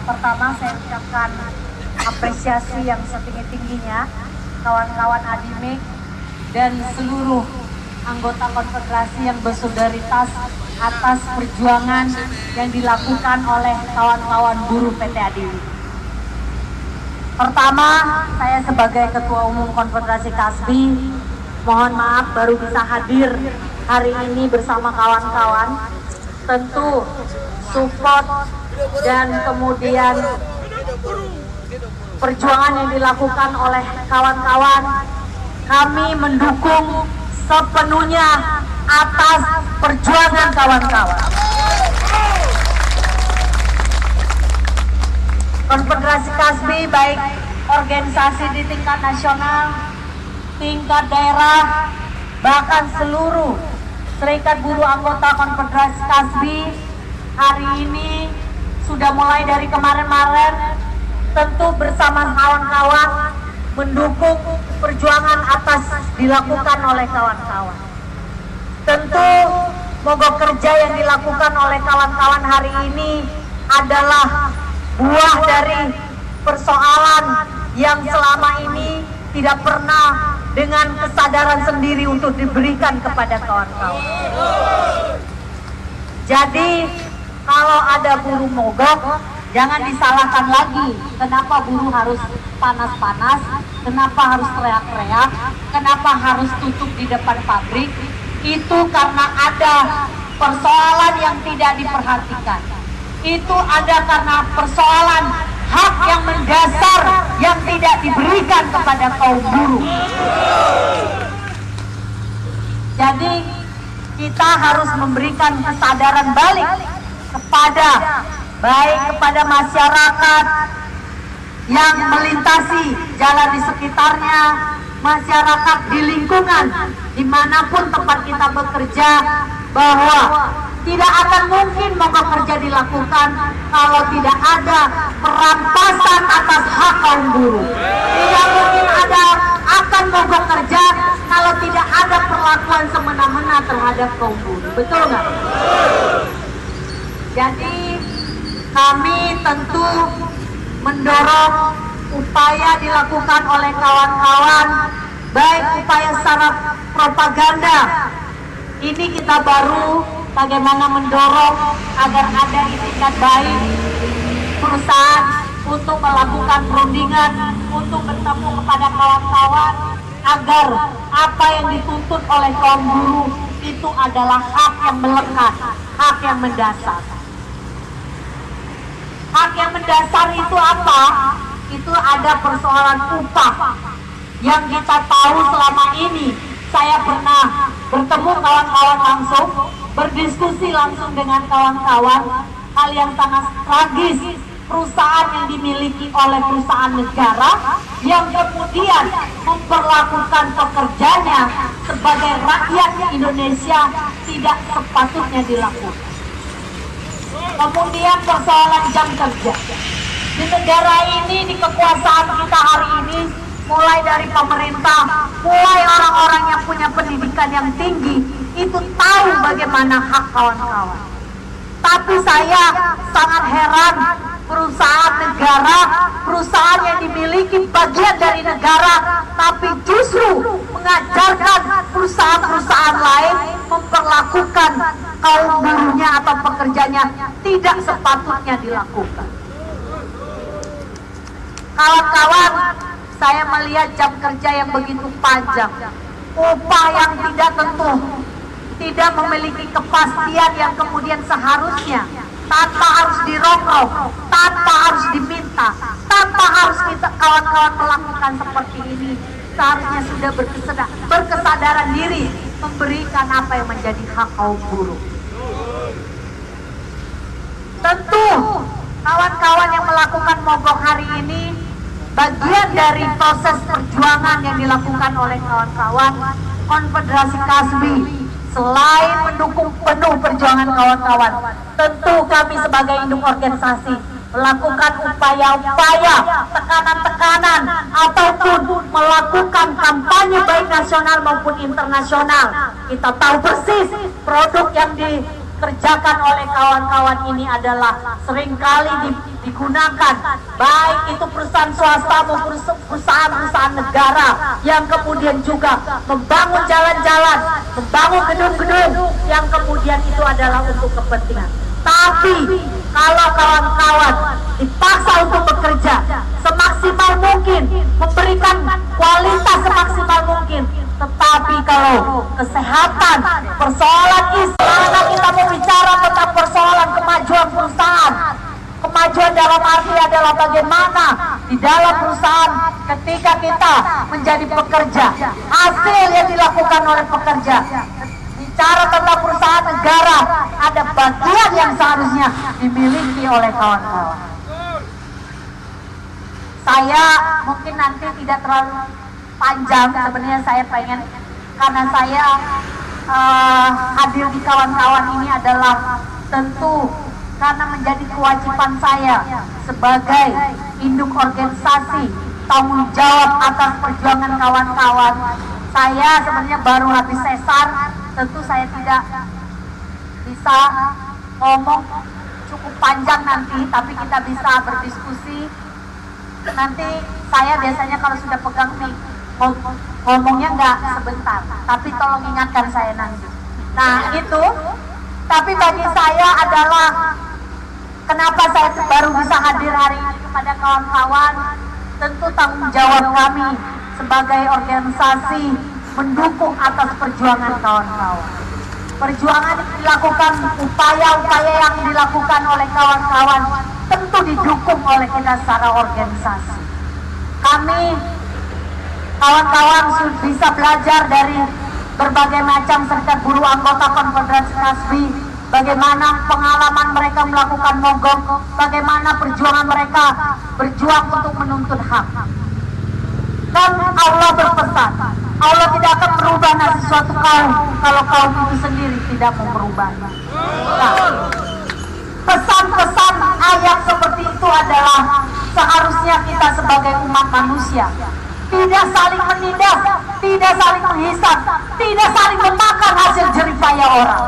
Pertama saya ucapkan apresiasi yang setinggi-tingginya kawan-kawan Adimik dan seluruh anggota konfederasi yang bersolidaritas atas perjuangan yang dilakukan oleh kawan-kawan buruh PT Adimik. Pertama, saya sebagai Ketua Umum Konfederasi Kasbi, mohon maaf baru bisa hadir hari ini bersama kawan-kawan. Tentu support dan kemudian perjuangan yang dilakukan oleh kawan-kawan, kami mendukung sepenuhnya atas perjuangan kawan-kawan. Konfederasi Kasbi baik organisasi di tingkat nasional, tingkat daerah, bahkan seluruh serikat buruh anggota Konfederasi Kasbi hari ini sudah mulai dari kemarin-kemarin tentu bersama kawan-kawan mendukung perjuangan atas dilakukan oleh kawan-kawan. Tentu mogok kerja yang dilakukan oleh kawan-kawan hari ini adalah buah dari persoalan yang selama ini tidak pernah dengan kesadaran sendiri untuk diberikan kepada kawan-kawan. Jadi kalau ada buruh mogok, jangan disalahkan lagi. Kenapa buruh harus panas-panas? Kenapa harus teriak-teriak? Kenapa harus tutup di depan pabrik? Itu karena ada persoalan yang tidak diperhatikan. Itu ada karena persoalan hak yang mendasar yang tidak diberikan kepada kaum buruh. Jadi kita harus memberikan kesadaran balik kepada kepada masyarakat yang melintasi jalan di sekitarnya, masyarakat di lingkungan dimanapun tempat kita bekerja, bahwa tidak akan mungkin mogok kerja dilakukan kalau tidak ada perampasan atas hak kaum buruh. Tidak mungkin akan mogok kerja kalau tidak ada perlakuan semena-mena terhadap kaum buruh. Betul nggak? Jadi kami tentu mendorong upaya dilakukan oleh kawan-kawan, baik upaya secara propaganda. Ini kita baru bagaimana mendorong agar ada itikat baik perusahaan untuk melakukan perundingan, untuk bertemu kepada kawan-kawan agar apa yang dituntut oleh kaum buruh itu adalah hak yang melekat, hak yang mendasar. Hak yang mendasar itu apa? Itu ada persoalan upah yang kita tahu selama ini. Saya pernah bertemu kawan-kawan langsung, berdiskusi langsung dengan kawan-kawan, hal yang sangat tragis, perusahaan yang dimiliki oleh perusahaan negara yang kemudian memperlakukan pekerjanya sebagai rakyat Indonesia tidak sepatutnya dilakukan. Kemudian persoalan jam kerja. Di negara ini, di kekuasaan kita hari ini, mulai dari pemerintah, mulai orang-orang yang punya pendidikan yang tinggi, itu tahu bagaimana hak kawan-kawan. Tapi saya sangat heran, perusahaan negara, perusahaan yang dimiliki bagian dari negara, tapi justru mengajarkan perusahaan-perusahaan lain memperlakukan kaum buruhnya atau pekerjanya tidak sepatutnya dilakukan. Kawan-kawan, saya melihat jam kerja yang begitu panjang, upah yang tidak tentu, tidak memiliki kepastian yang kemudian seharusnya, tanpa harus dirongrong, tanpa harus diminta, tanpa harus kita kawan-kawan melakukan seperti ini, seharusnya sudah berkesadaran diri memberikan apa yang menjadi hak kaum buruh. Tentu kawan-kawan yang melakukan mogok hari ini bagian dari proses perjuangan yang dilakukan oleh kawan-kawan Konfederasi Kasbi. Selain mendukung penuh perjuangan kawan-kawan, tentu kami sebagai induk organisasi melakukan upaya-upaya, tekanan-tekanan, ataupun melakukan kampanye baik nasional maupun internasional. Kita tahu persis produk yang dikerjakan oleh kawan-kawan ini adalah seringkali digunakan, baik itu perusahaan swasta maupun perusahaan-perusahaan negara, yang kemudian juga membangun jalan-jalan, membangun gedung-gedung, yang kemudian itu adalah untuk kepentingan. Tapi kalau kawan-kawan dipaksa untuk bekerja semaksimal mungkin, memberikan kualitas semaksimal mungkin, tetapi kalau kesehatan, persoalan karena kita mau bicara tentang persoalan kemajuan perusahaan. Kemajuan dalam arti adalah bagaimana di dalam perusahaan ketika kita menjadi pekerja, hasil yang dilakukan oleh pekerja. Bicara tentang perusahaan negara, ada bagian yang seharusnya dimiliki oleh kawan-kawan. Saya mungkin nanti tidak terlalu panjang, sebenarnya saya pengen, karena saya hadir di kawan-kawan ini adalah tentu karena menjadi kewajiban saya sebagai induk organisasi tanggung jawab atas perjuangan kawan-kawan. Saya sebenarnya baru habis sesar, tentu saya tidak bisa ngomong cukup panjang nanti, tapi kita bisa berdiskusi. Nanti saya biasanya kalau sudah pegang nih ngomongnya nggak sebentar, tapi tolong ingatkan saya nanti. Nah itu, tapi bagi saya adalah kenapa saya baru bisa hadir hari ini kepada kawan-kawan, tentu tanggung jawab kami sebagai organisasi mendukung atas perjuangan kawan-kawan. Perjuangan dilakukan, upaya-upaya yang dilakukan oleh kawan-kawan tentu didukung oleh kita secara organisasi. Kami kawan-kawan bisa belajar dari berbagai macam serikat buruh anggota Konfederasi Kasbi, bagaimana pengalaman mereka melakukan mogok, bagaimana perjuangan mereka berjuang untuk menuntut hak. Dan Allah berpesan, Allah tidak akan merubah nasib suatu kaum kalau kaum itu sendiri tidak mau merubah. Nah, pesan-pesan ayat seperti itu adalah seharusnya kita sebagai umat manusia tidak saling menindas, tidak saling menghisap, tidak saling memakan hasil jeripaya orang.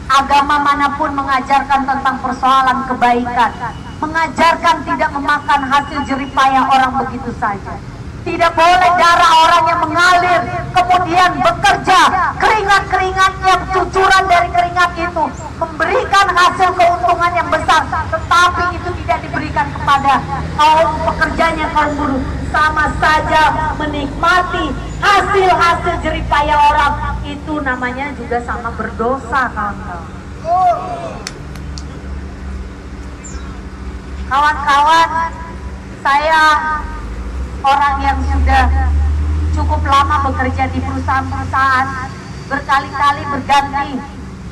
Agama manapun mengajarkan tentang persoalan kebaikan, mengajarkan tidak memakan hasil jeripaya orang begitu saja. Tidak boleh darah orang yang mengalir, kemudian bekerja, keringat-keringat yang cucuran dari keringat itu memberikan hasil keuntungan yang besar, tetapi itu tidak diberikan kepada kaum pekerjanya, kaum buruh. Sama saja menikmati hasil-hasil jeripaya orang, itu namanya juga sama berdosa, kawan-kawan. Kawan-kawan, saya orang yang sudah cukup lama bekerja di perusahaan-perusahaan, berkali-kali berganti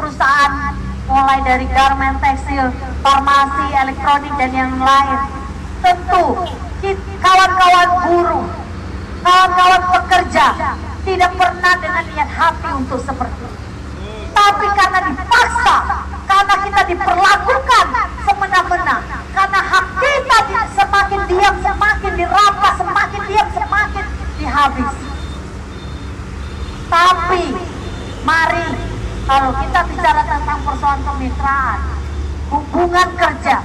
perusahaan, mulai dari garment, tekstil, farmasi, elektronik, dan yang lain. Tentu kawan-kawan buruh, kawan-kawan pekerja tidak pernah dengan niat hati untuk seperti itu. Tapi karena dipaksa, karena kita diperlakukan semena-mena, karena hak kita semakin diam semakin dirampas, semakin diam semakin dihabis. Tapi mari kalau kita bicara tentang persoalan kemitraan, hubungan kerja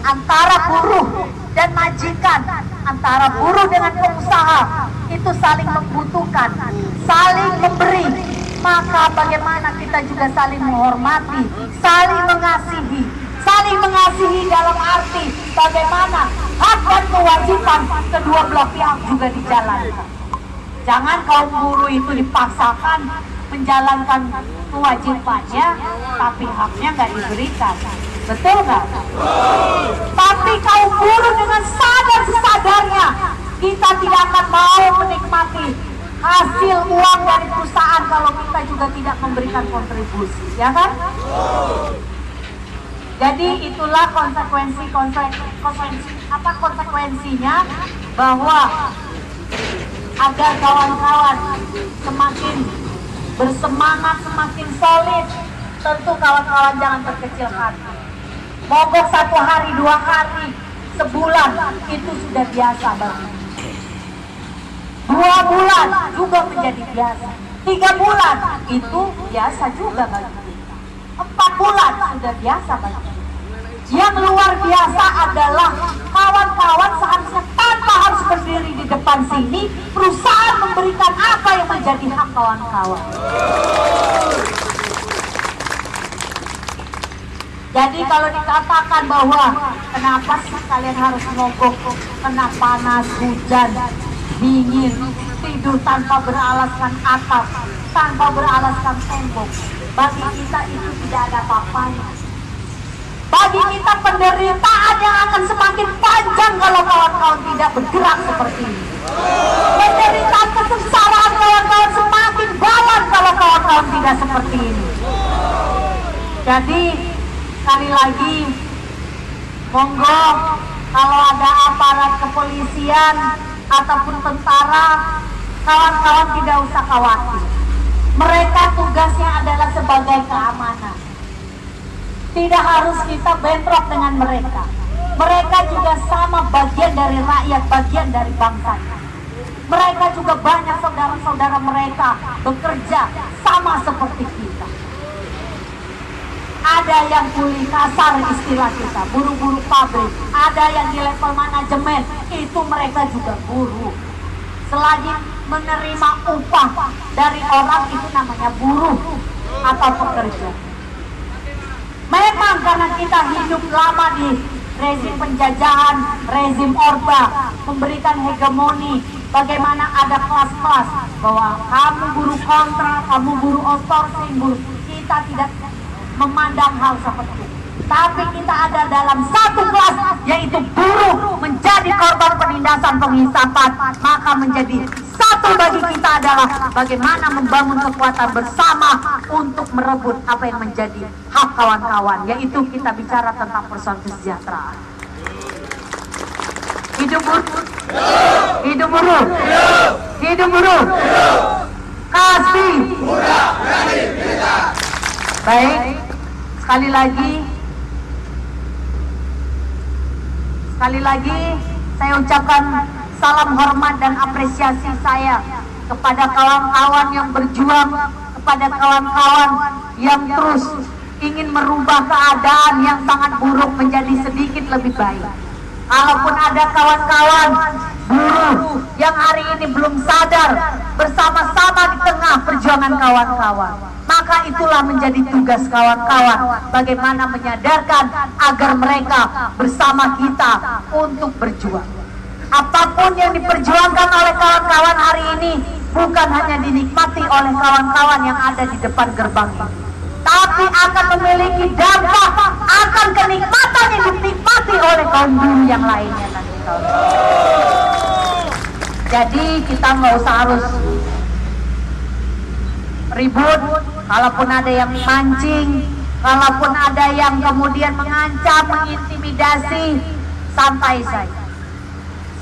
antara buruh dan majikan, antara buruh dengan pengusaha, itu saling membutuhkan, saling memberi. Maka bagaimana kita juga saling menghormati, saling mengasihi. Saling mengasihi dalam arti bagaimana hak dan kewajiban kedua belah pihak juga dijalankan. Jangan kaum buruh itu dipaksakan menjalankan kewajibannya, tapi haknya nggak diberikan. Betul nggak? Tapi kaum buruh dengan sadar sesadarnya, kita tidak akan mau menikmati hasil uang dari perusahaan kalau kita juga tidak memberikan kontribusi, ya kan? Jadi itulah konsekuensinya bahwa agar kawan-kawan semakin bersemangat, semakin solid, tentu kawan-kawan jangan berkecil hati. Mogok 1 hari, 2 hari, sebulan, itu sudah biasa banget. 2 bulan juga menjadi biasa. 3 bulan itu biasa juga bagi kita. 4 bulan sudah biasa bagi kita. Yang luar biasa adalah kawan-kawan seharusnya tanpa harus berdiri di depan sini, perusahaan memberikan apa yang menjadi hak kawan-kawan. Jadi kalau dikatakan bahwa kenapa sih kalian harus mogok, kena panas, hujan, dingin, tidur tanpa beralaskan atap, tanpa beralaskan tembok, bagi kita itu tidak ada apa-apanya. Bagi kita penderitaan yang akan semakin panjang kalau kawan-kawan tidak bergerak seperti ini. Penderitaan kesengsaraan kawan-kawan semakin dalam kalau kawan-kawan tidak seperti ini. Jadi sekali lagi, monggo kalau ada aparat kepolisian ataupun tentara, kawan-kawan tidak usah khawatir. Mereka tugasnya adalah sebagai keamanan. Tidak harus kita bentrok dengan mereka. Mereka juga sama bagian dari rakyat, bagian dari bangsa. Mereka juga banyak saudara-saudara mereka bekerja sama seperti kita. Ada yang kuli kasar istilah kita, buruh-buruh pabrik. Ada yang di level manajemen, itu mereka juga buruh. Selagi menerima upah dari orang itu namanya buruh atau pekerja. Memang karena kita hidup lama di rezim penjajahan, rezim Orba, memberikan hegemoni, bagaimana ada kelas-kelas, bahwa kamu buruh kontrak, kamu buruh outsourcing, buruh. Kita tidak memandang hal seperti itu. Tapi kita ada dalam satu kelas, yaitu buruh menjadi korban penindasan penghisapan. Maka menjadi satu bagi kita adalah bagaimana membangun kekuatan bersama untuk merebut apa yang menjadi hak kawan-kawan, yaitu kita bicara tentang persoalan kesejahteraan. Hidup buruh, hidup buruh, hidup buruh, kasih. Baik, sekali lagi saya ucapkan salam hormat dan apresiasi saya kepada kawan-kawan yang berjuang, kepada kawan-kawan yang terus ingin merubah keadaan yang sangat buruk menjadi sedikit lebih baik. Kalaupun ada kawan-kawan buruh yang hari ini belum sadar bersama-sama di tengah perjuangan kawan-kawan, maka itulah menjadi tugas kawan-kawan, bagaimana menyadarkan agar mereka bersama kita untuk berjuang. Apapun yang diperjuangkan oleh kawan-kawan hari ini bukan hanya dinikmati oleh kawan-kawan yang ada di depan gerbang ini, tapi akan memiliki dampak, akan kenikmatan yang dinikmati oleh kaum buruh yang lainnya nanti. Jadi kita nggak usah harus ribut. Kalaupun ada yang mancing, kalaupun ada yang kemudian mengancam, mengintimidasi, santai saja.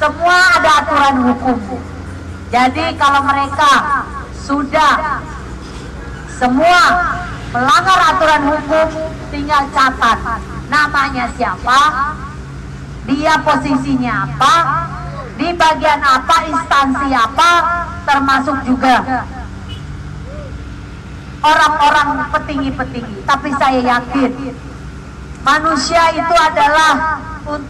Semua ada aturan hukum. Jadi kalau mereka sudah semua melanggar aturan hukum, tinggal catat namanya siapa, dia posisinya apa, di bagian apa, instansi apa, termasuk juga orang-orang petinggi-petinggi. Tapi saya yakin manusia itu adalah